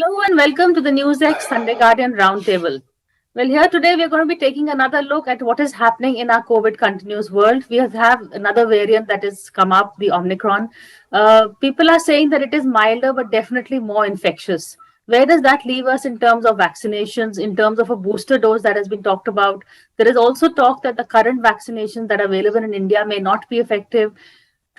Hello and welcome to the NewsX Sunday Guardian Roundtable. Well, here today we're going to be taking another look at what is happening in our COVID continuous world. We have another variant that has come up, the Omicron. People are saying that it is milder but definitely more infectious. Where does that leave us in terms of vaccinations, in terms of a booster dose that has been talked about? There is also talk that the current vaccinations that are available in India may not be effective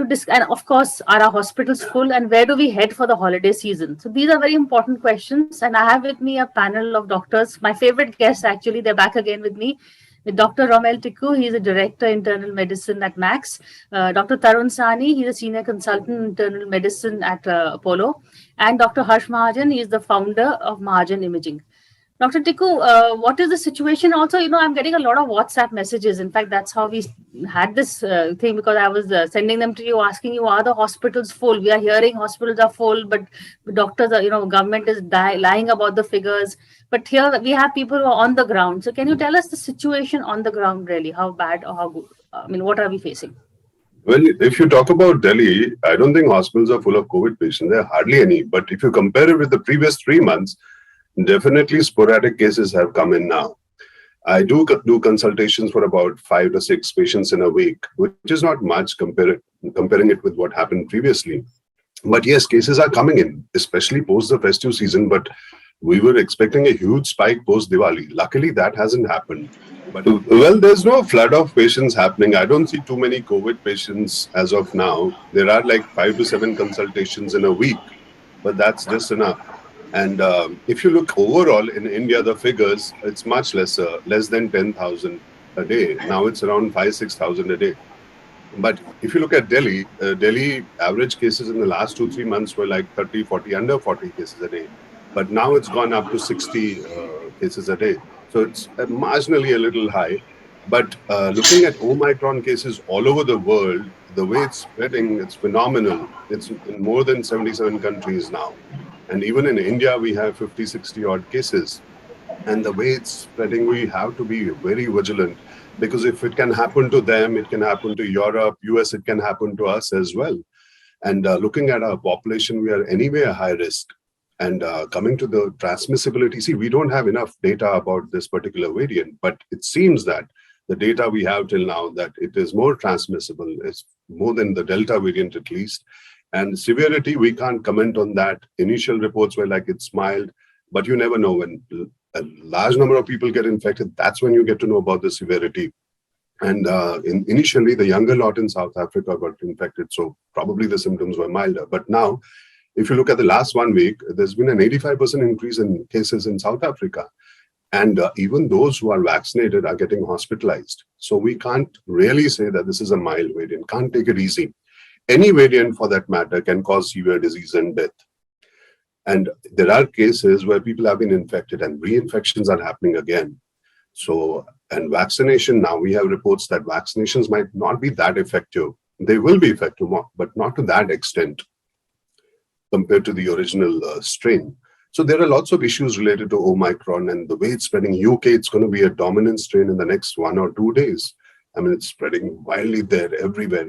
and of course, are our hospitals full, and where do we head for the holiday season? So these are very important questions, and I have with me a panel of doctors. My favorite guests, actually, they're back again with me, with Dr. Romel Tikku. He's a director internal medicine at Max. Dr. Tarun Sani, he's a senior consultant internal medicine at Apollo, and Dr. Harsh Mahajan, he is the founder of Mahajan Imaging. Dr. Tikku, what is the situation? Also, I'm getting a lot of WhatsApp messages. In fact, that's how we had this thing, because I was sending them to you, asking you, are the hospitals full? We are hearing hospitals are full, but doctors are, government is lying about the figures. But here we have people who are on the ground. So can you tell us the situation on the ground, really? How bad or how good? I mean, what are we facing? Well, if you talk about Delhi, I don't think hospitals are full of COVID patients. There are hardly any. But if you compare it with the previous 3 months, definitely sporadic cases have come in now. I do consultations for about 5 to 6 patients in a week, which is not much comparing it with what happened previously. But yes, cases are coming in, especially post the festive season. But we were expecting a huge spike post Diwali. Luckily, that hasn't happened. But well, there's no flood of patients happening. I don't see too many COVID patients as of now. There are like 5 to 7 consultations in a week, but that's just enough. And if you look overall in India, the figures, it's much lesser, less than 10,000 a day. Now it's around 5-6,000 a day. But if you look at Delhi, Delhi average cases in the last 2-3 months were like 30, 40, under 40 cases a day. But now it's gone up to 60 cases a day. So it's marginally a little high. But looking at Omicron cases all over the world, the way it's spreading, it's phenomenal. It's in more than 77 countries now. And even in India, we have 50, 60 odd cases. And the way it's spreading, we have to be very vigilant, because if it can happen to them, it can happen to Europe, US, it can happen to us as well. And looking at our population, we are anyway a high risk. And coming to the transmissibility, see, we don't have enough data about this particular variant, but it seems that the data we have till now, that it is more transmissible, it's more than the Delta variant at least. And severity, we can't comment on that. Initial reports were like it's mild, but you never know. When a large number of people get infected, that's when you get to know about the severity. And initially, the younger lot in South Africa got infected, so probably the symptoms were milder. But now, if you look at the last 1 week, there's been an 85% increase in cases in South Africa. And even those who are vaccinated are getting hospitalized. So we can't really say that this is a mild variant. Can't take it easy. Any variant, for that matter, can cause severe disease and death. And there are cases where people have been infected and reinfections are happening again. So, and vaccination, now we have reports that vaccinations might not be that effective. They will be effective, but not to that extent compared to the original strain. So there are lots of issues related to Omicron and the way it's spreading. UK, it's going to be a dominant strain in the next 1 or 2 days. I mean, it's spreading wildly there, everywhere.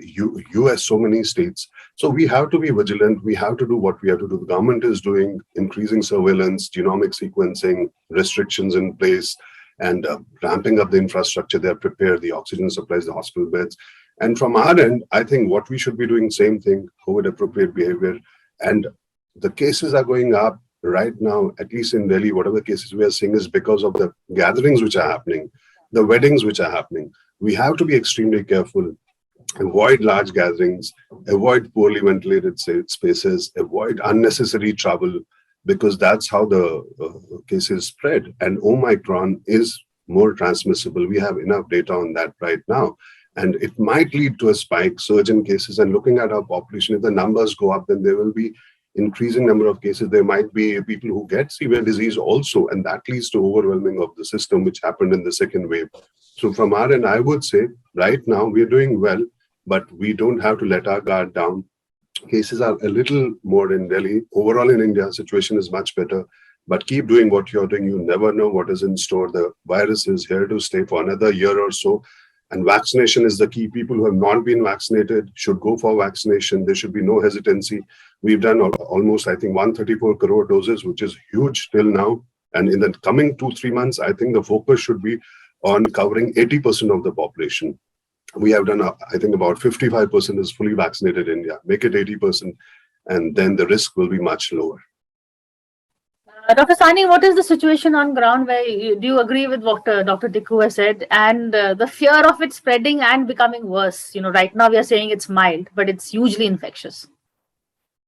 US, so many states. So we have to be vigilant. We have to do what we have to do. The government is doing increasing surveillance, genomic sequencing, restrictions in place, and ramping up the infrastructure. They're prepared, the oxygen supplies, the hospital beds. And from our end, I think what we should be doing, same thing, COVID-appropriate behavior. And the cases are going up right now, at least in Delhi. Whatever cases we are seeing is because of the gatherings which are happening, the weddings which are happening. We have to be extremely careful, avoid large gatherings, avoid poorly ventilated spaces, avoid unnecessary travel, because that's how the cases spread. And Omicron is more transmissible. We have enough data on that right now. And it might lead to a spike, surge in cases. And looking at our population, if the numbers go up, then there will be increasing number of cases. There might be people who get severe disease also, and that leads to overwhelming of the system, which happened in the second wave. So from our end, I would say right now we're doing well, but we don't have to let our guard down. Cases are a little more in Delhi. Overall in India, situation is much better, but keep doing what you're doing. You never know what is in store. The virus is here to stay for another year or so. And vaccination is the key. People who have not been vaccinated should go for vaccination. There should be no hesitancy. We've done almost, I think, 134 crore doses, which is huge till now. And in the coming 2-3 months, I think the focus should be on covering 80% of the population. We have done, I think, about 55% is fully vaccinated in India. Make it 80%, and then the risk will be much lower. Dr. Sani, what is the situation on ground? Do you agree with what Dr. Tikku has said, and the fear of it spreading and becoming worse? Right now we are saying it's mild, but it's hugely infectious.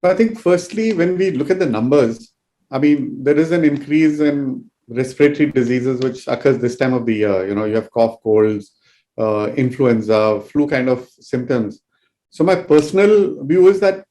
I think firstly, when we look at the numbers, I mean, there is an increase in respiratory diseases which occurs this time of the year. You have cough, colds, influenza, flu kind of symptoms. So my personal view is that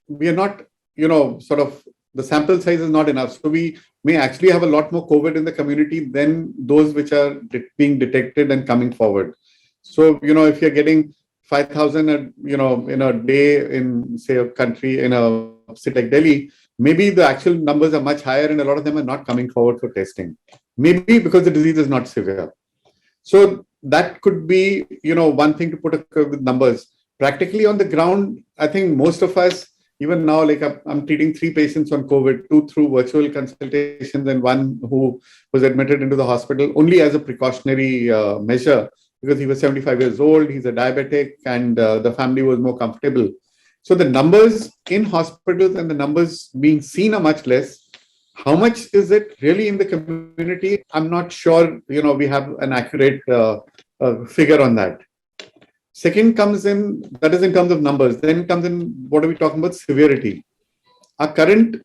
we are not, the sample size is not enough. So we may actually have a lot more COVID in the community than those which are being detected and coming forward. So, if you're getting 5,000, in a day in, say, a country, in a city like Delhi, maybe the actual numbers are much higher and a lot of them are not coming forward for testing. Maybe because the disease is not severe. So that could be, one thing to put with numbers. Practically on the ground, I think most of us, even now, like I'm treating 3 patients on COVID, 2 through virtual consultations and 1 who was admitted into the hospital only as a precautionary measure because he was 75 years old, he's a diabetic, and the family was more comfortable. So the numbers in hospitals and the numbers being seen are much less. How much is it really in the community? I'm not sure, we have an accurate figure on that. Second comes in, that is in terms of numbers. Then comes in, what are we talking about? Severity. Our current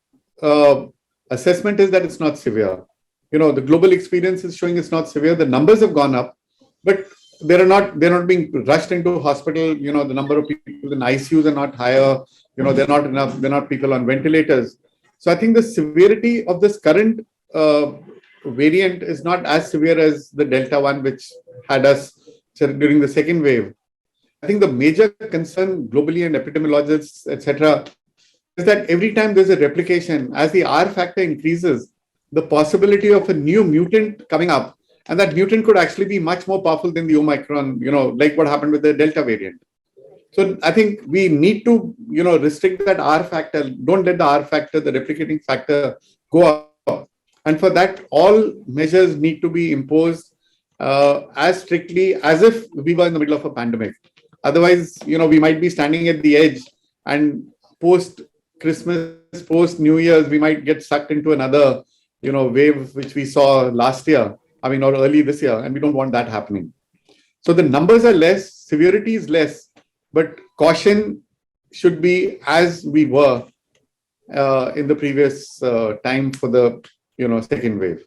assessment is that it's not severe. The global experience is showing it's not severe. The numbers have gone up, but they're not being rushed into hospital. The number of people in ICUs are not higher. They're not enough. They're not people on ventilators. So I think the severity of this current variant is not as severe as the Delta one, which had us during the second wave. I think the major concern globally and epidemiologists, etc., is that every time there's a replication, as the R factor increases, the possibility of a new mutant coming up, and that mutant could actually be much more powerful than the Omicron, like what happened with the Delta variant. So I think we need to, restrict that R factor. Don't let the R factor, the replicating factor, go up. And for that, all measures need to be imposed as strictly as if we were in the middle of a pandemic. Otherwise, we might be standing at the edge, and post Christmas, post New Year's, we might get sucked into another, wave which we saw last year. Or early this year, and we don't want that happening. So the numbers are less, severity is less, but caution should be as we were in the previous time for the, second wave.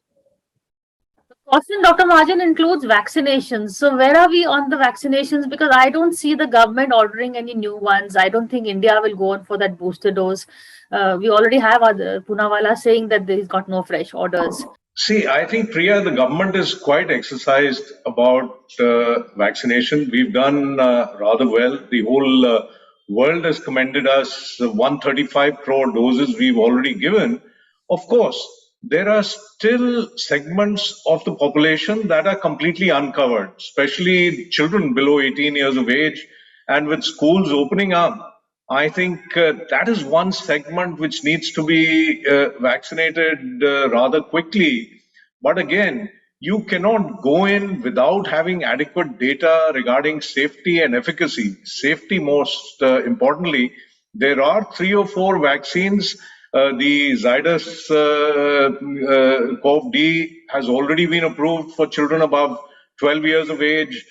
Caution, Dr. Mahajan, includes vaccinations. So where are we on the vaccinations? Because I don't see the government ordering any new ones. I don't think India will go on for that booster dose. We already have Poonawalla saying that he's got no fresh orders. See, I think, Priya, the government is quite exercised about vaccination. We've done rather well. The whole world has commended us. 135 crore doses we've already given. Of course, there are still segments of the population that are completely uncovered, especially children below 18 years of age. And with schools opening up, I think that is one segment which needs to be vaccinated rather quickly. But again, you cannot go in without having adequate data regarding safety and efficacy. Safety most importantly. There are 3 or 4 vaccines. The Zydus CoV-D has already been approved for children above 12 years of age.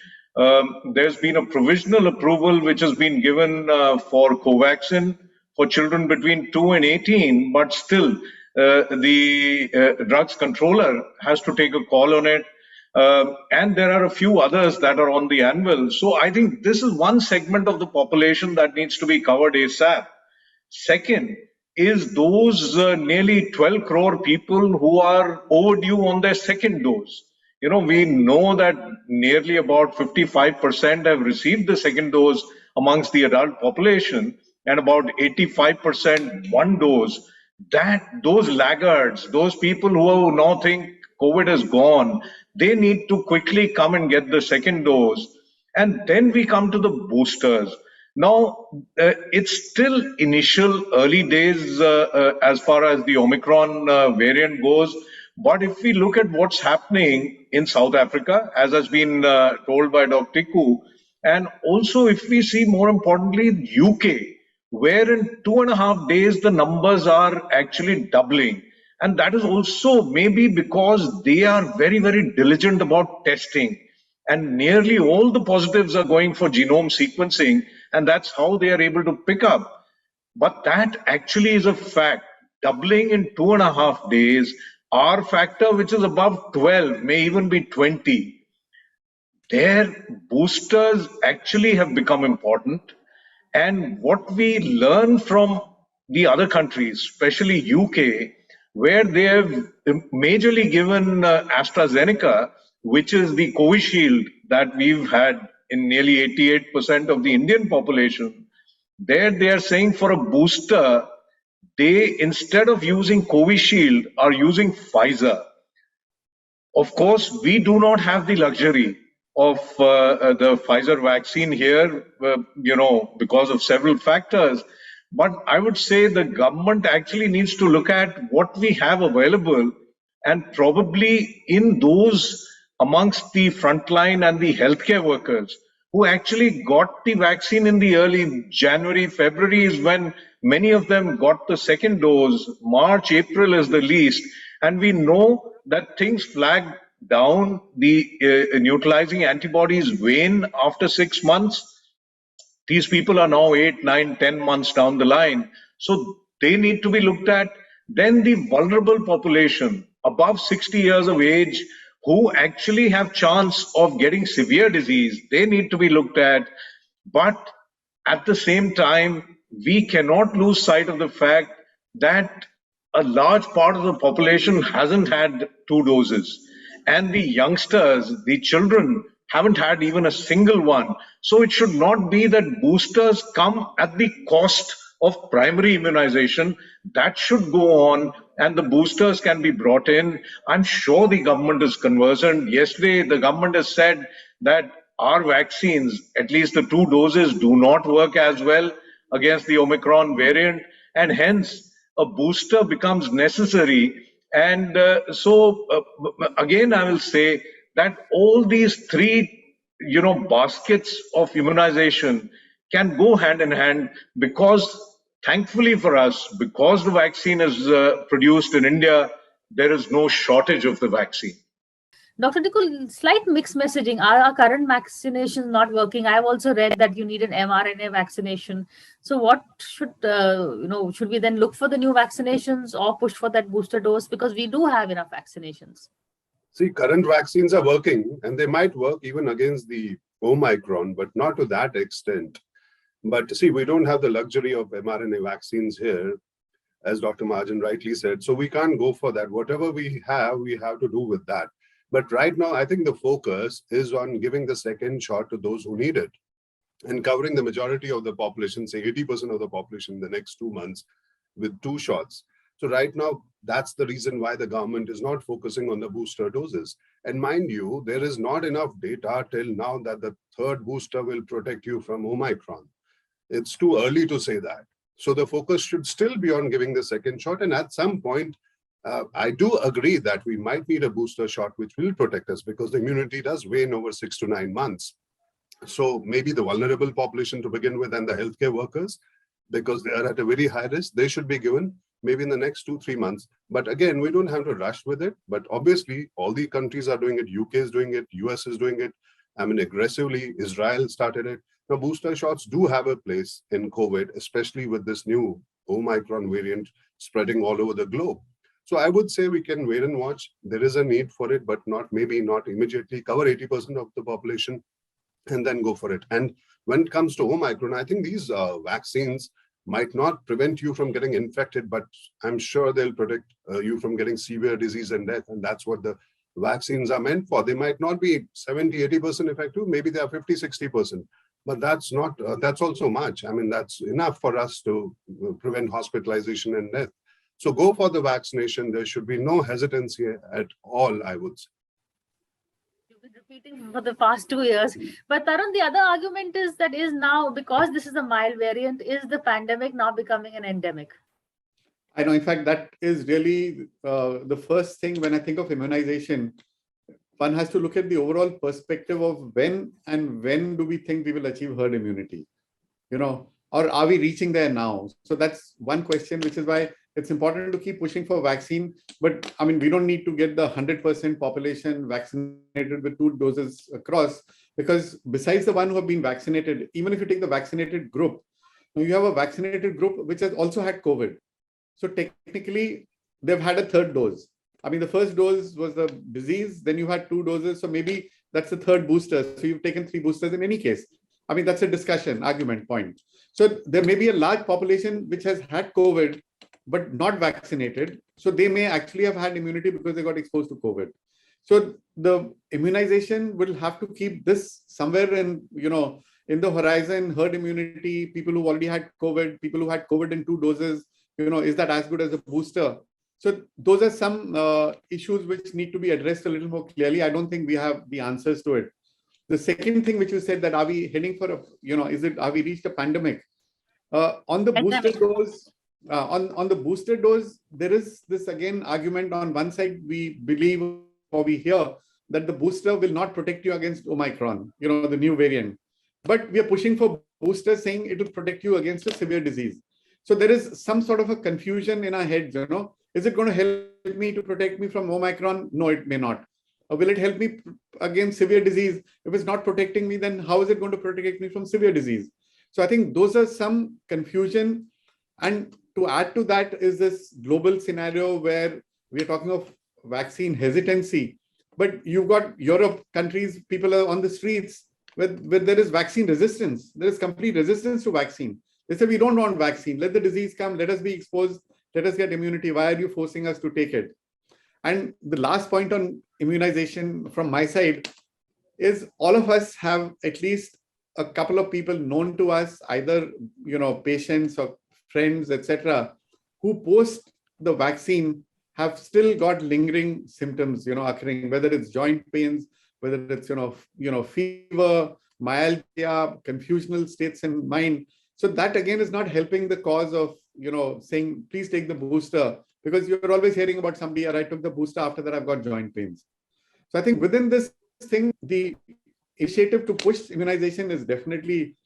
There's been a provisional approval which has been given for Covaxin for children between 2 and 18, but still the drugs controller has to take a call on it. And there are a few others that are on the anvil. So I think this is one segment of the population that needs to be covered ASAP. Second is those nearly 12 crore people who are overdue on their second dose. We know that nearly about 55% have received the second dose amongst the adult population, and about 85% one dose. Those laggards, those people who now think COVID is gone, they need to quickly come and get the second dose. And then we come to the boosters. Now, it's still initial early days as far as the Omicron variant goes. But if we look at what's happening in South Africa, as has been told by Dr. Tikku, and also if we see more importantly UK, where in 2.5 days the numbers are actually doubling. And that is also maybe because they are very, very diligent about testing. And nearly all the positives are going for genome sequencing, and that's how they are able to pick up. But that actually is a fact. Doubling in 2.5 days, R factor, which is above 12, may even be 20. Their boosters actually have become important. And what we learn from the other countries, especially UK, where they have majorly given AstraZeneca, which is the Covishield that we've had in nearly 88% of the Indian population, there they are saying for a booster, they, instead of using Covishield, are using Pfizer. Of course, we do not have the luxury of the Pfizer vaccine here, because of several factors. But I would say the government actually needs to look at what we have available, and probably in those amongst the frontline and the healthcare workers who actually got the vaccine in the early January, February is when many of them got the second dose. March, April is the least. And we know that things flag down, the neutralizing antibodies wane after 6 months. These people are now 8, 9, 10 months down the line. So they need to be looked at. Then the vulnerable population above 60 years of age who actually have chance of getting severe disease, they need to be looked at. But at the same time, we cannot lose sight of the fact that a large part of the population hasn't had 2 doses. And the youngsters, the children, haven't had even a single one. So it should not be that boosters come at the cost of primary immunization. That should go on, and the boosters can be brought in. I'm sure the government is conversant. Yesterday, the government has said that our vaccines, at least the 2 doses, do not work as well against the Omicron variant, and hence a booster becomes necessary. And again, I will say that all these 3, baskets of immunization can go hand in hand, because thankfully for us, because the vaccine is produced in India, there is no shortage of the vaccine. Dr. Tikku, slight mixed messaging. Are our current vaccinations not working? I've also read that you need an mRNA vaccination. So what should, should we then look for the new vaccinations or push for that booster dose? Because we do have enough vaccinations. See, current vaccines are working, and they might work even against the Omicron, but not to that extent. But see, we don't have the luxury of mRNA vaccines here, as Dr. Mahajan rightly said. So we can't go for that. Whatever we have to do with that. But right now, I think the focus is on giving the second shot to those who need it and covering the majority of the population, say 80% of the population in the next 2 months with 2 shots. So right now, that's the reason why the government is not focusing on the booster doses. And mind you, there is not enough data till now that the 3rd booster will protect you from Omicron. It's too early to say that. So the focus should still be on giving the 2nd shot. And at some point, I do agree that we might need a booster shot which will protect us, because the immunity does wane over 6 to 9 months. So maybe the vulnerable population to begin with, and the healthcare workers, because they are at a very high risk, they should be given maybe in the next 2-3 months. But again, we don't have to rush with it. But obviously, all the countries are doing it. UK is doing it. US is doing it. I mean, aggressively. Israel started it. Now, booster shots do have a place in COVID, especially with this new Omicron variant spreading all over the globe. So I would say we can wait and watch. There is a need for it, but maybe not immediately. Cover 80% of the population and then go for it. And when it comes to Omicron, I think these vaccines might not prevent you from getting infected, but I'm sure they'll protect you from getting severe disease and death. And that's what the vaccines are meant for. They might not be 70, 80% effective. Maybe they are 50, 60%. But that's not, that's also much. I mean, that's enough for us to prevent hospitalization and death. So go for the vaccination. There should be no hesitancy at all, I would say. repeating for the past 2 years. But Tarun, the other argument is that is now, because this is a mild variant, is the pandemic now becoming an endemic? I know, in fact, that is really the first thing when I think of immunization. One has to look at the overall perspective of when do we think we will achieve herd immunity, or are we reaching there now? So that's one question, which is why it's important to keep pushing for vaccine. But I mean, we don't need to get the 100% population vaccinated with 2 doses across, because besides the one who have been vaccinated, even if you take the vaccinated group, you have a vaccinated group which has also had COVID. So technically, they've had a 3rd dose. I mean, the first dose was the disease, then you had 2 doses. So maybe that's the 3rd booster. So you've taken 3 boosters in any case. I mean, that's a discussion, argument point. So there may be a large population which has had COVID, but not vaccinated. So they may actually have had immunity because they got exposed to COVID. So the immunization will have to keep this somewhere in the horizon. Herd immunity, people who already had COVID, people who had COVID in 2 doses, is that as good as a booster? So those are some issues which need to be addressed a little more clearly. I don't think we have the answers to it. The second thing which you said, that are we heading for are we reached a pandemic? On the booster dose, on the booster dose, there is this again argument. On one side, we believe or we hear that the booster will not protect you against Omicron, the new variant. But we are pushing for boosters saying it will protect you against a severe disease. So there is some sort of a confusion in our heads, Is it going to help me to protect me from Omicron? No, it may not. Or will it help me against severe disease? If it's not protecting me, then how is it going to protect me from severe disease? So I think those are some confusion. And to add to that is this global scenario where we are talking of vaccine hesitancy. But you've got Europe countries, people are on the streets where there is vaccine resistance. There is complete resistance to vaccine. They say, we don't want vaccine. Let the disease come. Let us be exposed. Let us get immunity. Why are you forcing us to take it? And the last point on immunization from my side is all of us have at least a couple of people known to us, either, patients or friends, etc., who post the vaccine have still got lingering symptoms, occurring, whether it's joint pains, whether it's, fever, myalgia, confusional states in mind. So that again is not helping the cause of, saying, please take the booster, because you're always hearing about somebody, I took the booster, after that I've got joint pains. So I think within this thing, the initiative to push immunization is definitely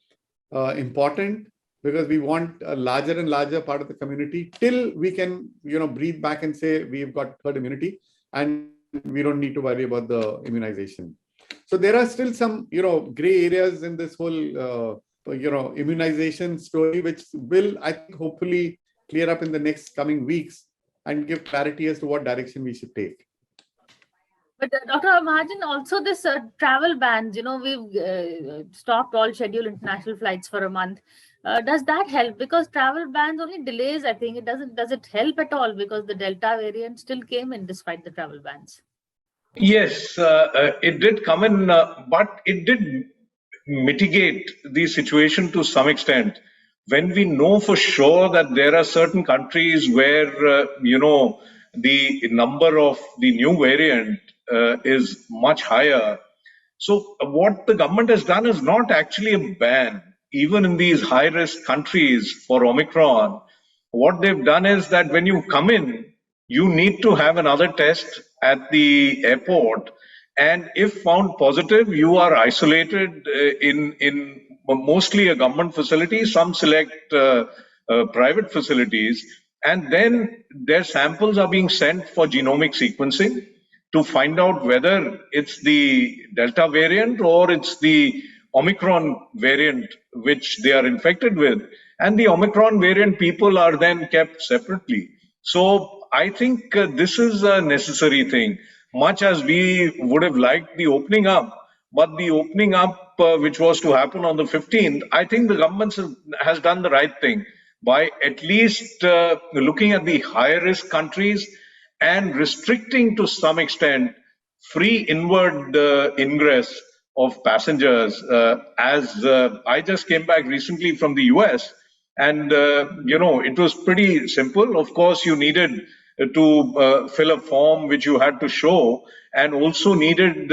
important, because we want a larger and larger part of the community till we can, breathe back and say we've got herd immunity and we don't need to worry about the immunization. So there are still some, gray areas in this whole, immunization story, which will, I think, hopefully clear up in the next coming weeks and give clarity as to what direction we should take. But Dr. Mahajan, also this travel bans, we've stopped all scheduled international flights for a month. Does that help? Because travel bans only delays, I think. Does it help at all? Because the Delta variant still came in despite the travel bans. Yes, it did come in, but it did mitigate the situation to some extent. When we know for sure that there are certain countries where, the number of the new variant is much higher. So what the government has done is not actually a ban, even in these high-risk countries for Omicron. What they've done is that when you come in, you need to have another test at the airport. And if found positive, you are isolated in mostly a government facility, some select private facilities. And then their samples are being sent for genomic sequencing to find out whether it's the Delta variant or it's the Omicron variant which they are infected with. And the Omicron variant people are then kept separately. So I think this is a necessary thing, much as we would have liked the opening up. But the opening up, which was to happen on the 15th, I think the government has done the right thing by at least looking at the higher risk countries and restricting to some extent free inward ingress of passengers. As I just came back recently from the US, and it was pretty simple. Of course, you needed to fill a form which you had to show, and also needed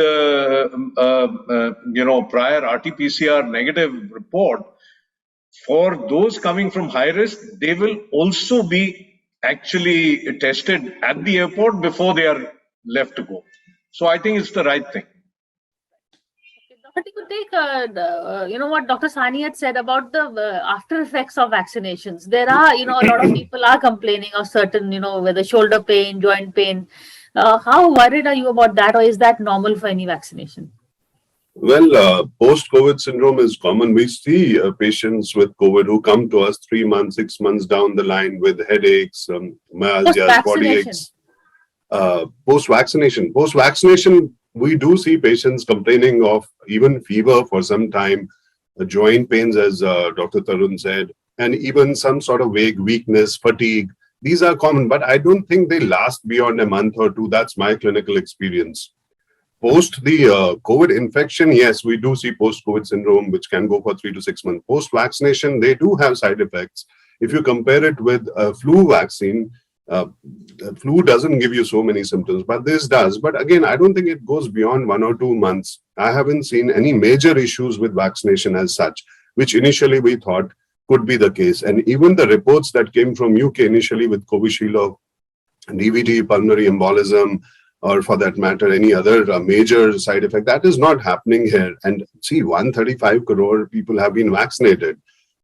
prior RT-PCR negative report. For those coming from high risk, they will also be actually tested at the airport before they are left to go. So I think it's the right thing. But you could take, what Dr. Sani had said about the after effects of vaccinations. There are, a lot of people are complaining of certain, whether shoulder pain, joint pain. How worried are you about that, or is that normal for any vaccination? Well, post-COVID syndrome is common. We see patients with COVID who come to us 3 months, 6 months down the line with headaches, myalgias, body aches. Post-vaccination, we do see patients complaining of even fever for some time, joint pains, as Dr. Tarun said, and even some sort of vague weakness, fatigue. These are common, but I don't think they last beyond a month or two. That's my clinical experience. Post the COVID infection, yes, we do see post-COVID syndrome, which can go for 3 to 6 months. Post-vaccination, they do have side effects. If you compare it with a flu vaccine, flu doesn't give you so many symptoms, but this does. But again, I don't think it goes beyond 1 or 2 months. I haven't seen any major issues with vaccination as such, which initially we thought could be the case. And even the reports that came from UK initially with Covishield of DVT, pulmonary embolism, or for that matter, any other major side effect, that is not happening here. And see, 135 crore people have been vaccinated.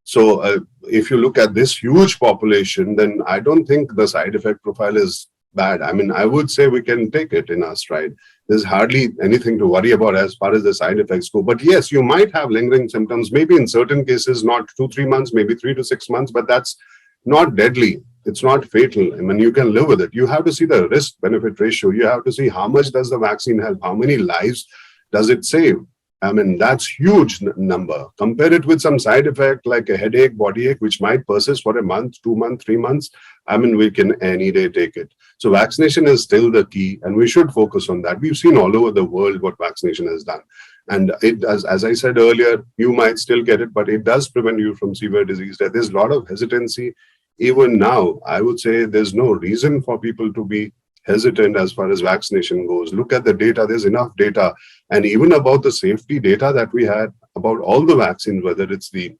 So if you look at this huge population, then I don't think the side effect profile is bad. I mean, I would say we can take it in our stride. There's hardly anything to worry about as far as the side effects go. But yes, you might have lingering symptoms, maybe in certain cases, not 2-3 months, maybe 3 to 6 months, but that's not deadly. It's not fatal. I mean, you can live with it. You have to see the risk-benefit ratio. You have to see how much does the vaccine help, how many lives does it save. I mean, that's huge number. Compare it with some side effect like a headache, body ache, which might persist for a month, 2 months, 3 months. I mean, we can any day take it. So vaccination is still the key, and we should focus on that. We've seen all over the world what vaccination has done. And it does, as I said earlier, you might still get it, but it does prevent you from severe disease. There's a lot of hesitancy. Even now, I would say there's no reason for people to be hesitant as far as vaccination goes. Look at the data. There's enough data. And even about the safety data that we had about all the vaccines, whether it's the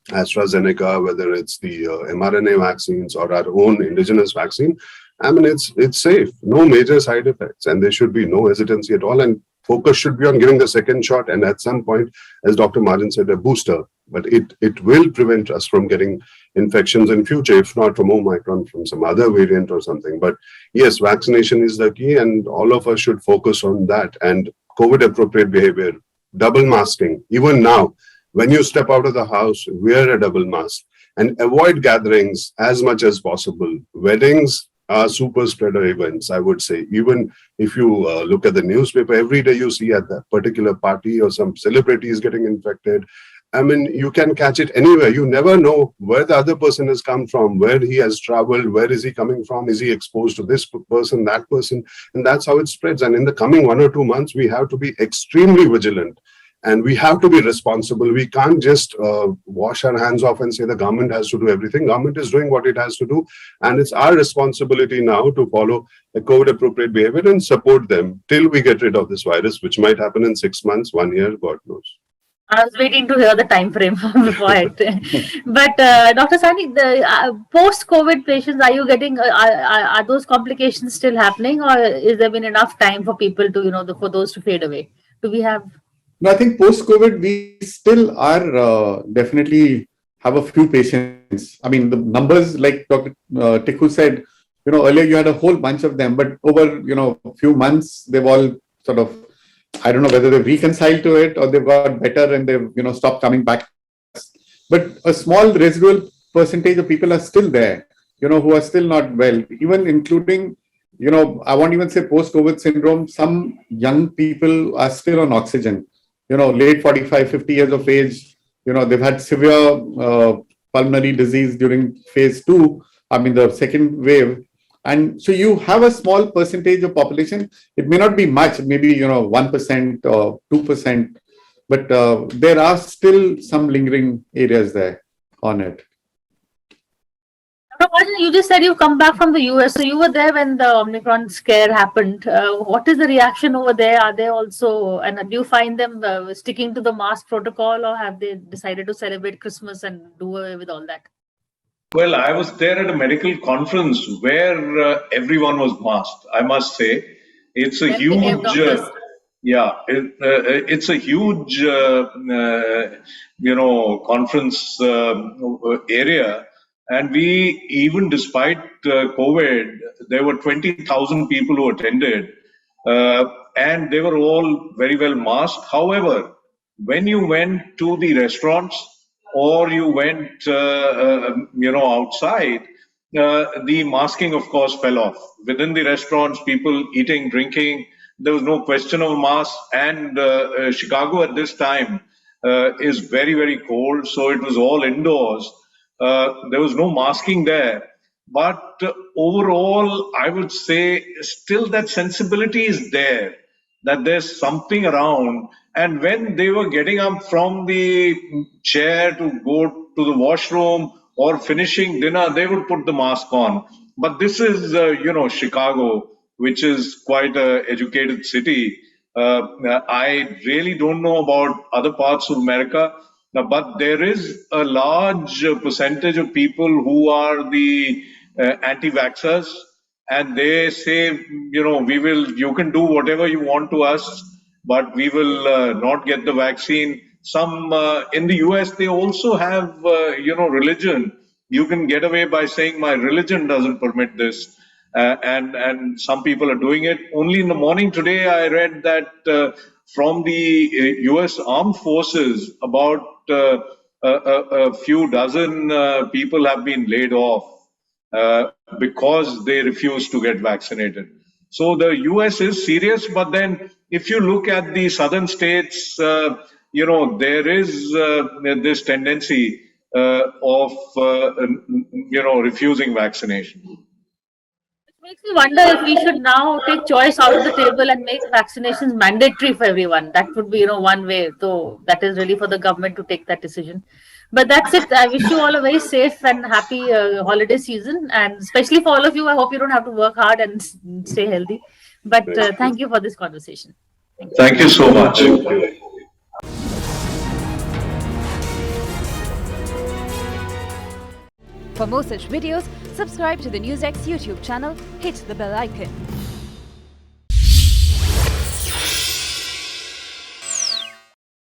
AstraZeneca, whether it's the mRNA vaccines or our own indigenous vaccine, I mean, it's safe. No major side effects. And there should be no hesitancy at all. And focus should be on giving the second shot. And at some point, as Dr. Madan said, a booster. But it will prevent us from getting infections in future, if not from Omicron, from some other variant or something. But yes, vaccination is the key, and all of us should focus on that. And COVID appropriate behavior, double masking. Even now, when you step out of the house, wear a double mask and avoid gatherings as much as possible. Weddings are super spreader events, I would say. Even if you look at the newspaper, every day you see at that particular party or some celebrity is getting infected. I mean, you can catch it anywhere. You never know where the other person has come from, where he has traveled, where is he coming from, is he exposed to this person, that person, and that's how it spreads. And in the coming 1 or 2 months, we have to be extremely vigilant and we have to be responsible. We can't just wash our hands off and say the government has to do everything. Government is doing what it has to do, and it's our responsibility now to follow a COVID appropriate behavior and support them till we get rid of this virus, which might happen in 6 months, 1 year, God knows. I was waiting to hear the time frame before it. But Dr. Sani, the post-COVID patients, are you getting, are those complications still happening, or is there been enough time for people to, for those to fade away? Do we have? No, I think post-COVID, we still are definitely have a few patients. I mean, the numbers, like Dr. Tikku said, earlier you had a whole bunch of them, but over, a few months, they've all sort of, I don't know whether they've reconciled to it or they've got better and they've, stopped coming back. But a small residual percentage of people are still there, who are still not well, even including, I won't even say post-COVID syndrome. Some young people are still on oxygen, late 45, 50 years of age, they've had severe pulmonary disease during phase 2, the second wave. And so you have a small percentage of population. It may not be much, maybe, 1% or 2%, but there are still some lingering areas there on it. Rajan, you just said you come back from the US, so you were there when the Omicron scare happened. What is the reaction over there? Are they also, and do you find them sticking to the mask protocol, or have they decided to celebrate Christmas and do away with all that? Well, I was there at a medical conference where everyone was masked. I must say, it's a Then became huge, doctors. it's a huge, conference area. And we, even despite COVID, there were 20,000 people who attended, and they were all very well masked. However, when you went to the restaurants or you went, outside, the masking, of course, fell off. Within the restaurants, people eating, drinking, there was no question of mask. And Chicago at this time is very, very cold, so it was all indoors. There was no masking there. But overall, I would say still that sensibility is there, that there's something around. And when they were getting up from the chair to go to the washroom or finishing dinner, they would put the mask on. But this is, Chicago, which is quite an educated city. I really don't know about other parts of America, but there is a large percentage of people who are the anti-vaxxers, and they say, you can do whatever you want to us, but we will not get the vaccine. Some in the US, they also have, religion. You can get away by saying my religion doesn't permit this. And some people are doing it. Only in the morning today, I read that from the US Armed Forces, about a few dozen people have been laid off because they refuse to get vaccinated. So the US is serious, but then if you look at the southern states, there is this tendency of refusing vaccination. Makes me wonder if we should now take choice out of the table and make vaccinations mandatory for everyone. That would be, one way. So that is really for the government to take that decision. But that's it. I wish you all a very safe and happy holiday season, and especially for all of you, I hope you don't have to work hard and stay healthy. But thank you for this conversation. Thank you so much. For more such videos, subscribe to the NewsX YouTube channel, hit the bell icon.